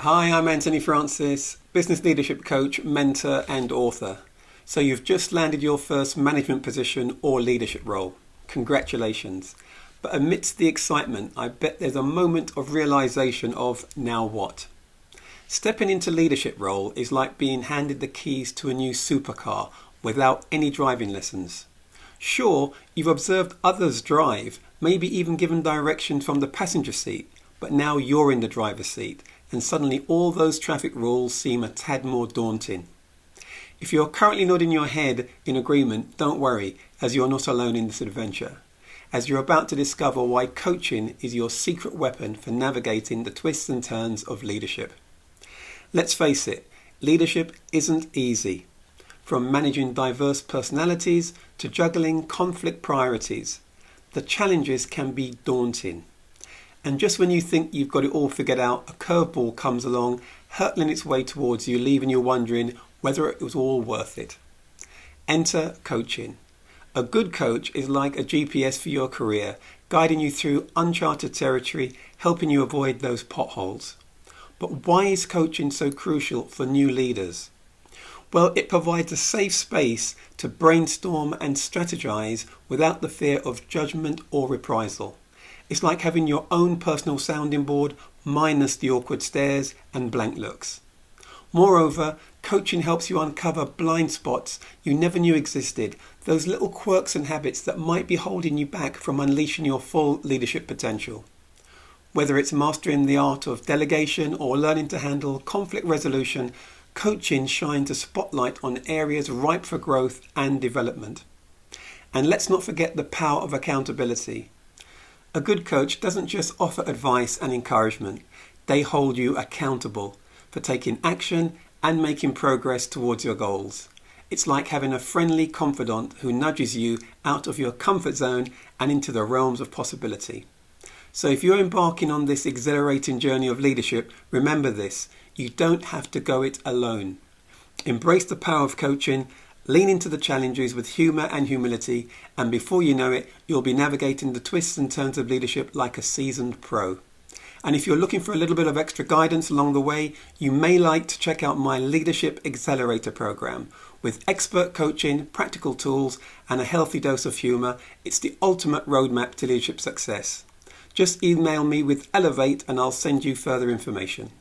Hi, I'm Anthony Francis, business leadership coach, mentor, and author. So you've just landed your first management position or leadership role. Congratulations. But amidst the excitement, I bet there's a moment of realization of now what? Stepping into leadership role is like being handed the keys to a new supercar without any driving lessons. Sure, you've observed others drive, maybe even given direction from the passenger seat, but now you're in the driver's seat, and suddenly all those traffic rules seem a tad more daunting. If you're currently nodding your head in agreement, don't worry, as you're not alone in this adventure, as you're about to discover why coaching is your secret weapon for navigating the twists and turns of leadership. Let's face it, leadership isn't easy. From managing diverse personalities to juggling conflict priorities, the challenges can be daunting. And just when you think you've got it all figured out, a curveball comes along, hurtling its way towards you, leaving you wondering whether it was all worth it. Enter coaching. A good coach is like a GPS for your career, guiding you through uncharted territory, helping you avoid those potholes. But why is coaching so crucial for new leaders? Well, it provides a safe space to brainstorm and strategize without the fear of judgment or reprisal. It's like having your own personal sounding board minus the awkward stares and blank looks. Moreover, coaching helps you uncover blind spots you never knew existed, those little quirks and habits that might be holding you back from unleashing your full leadership potential. Whether it's mastering the art of delegation or learning to handle conflict resolution, coaching shines a spotlight on areas ripe for growth and development. And let's not forget the power of accountability. A good coach doesn't just offer advice and encouragement, they hold you accountable for taking action and making progress towards your goals. It's like having a friendly confidant who nudges you out of your comfort zone and into the realms of possibility. So if you're embarking on this exhilarating journey of leadership, remember this, you don't have to go it alone. Embrace the power of coaching, lean into the challenges with humour and humility, and before you know it, you'll be navigating the twists and turns of leadership like a seasoned pro. And if you're looking for a little bit of extra guidance along the way, you may like to check out my Leadership Accelerator program. With expert coaching, practical tools, and a healthy dose of humour, it's the ultimate roadmap to leadership success. Just email me with Elevate and I'll send you further information.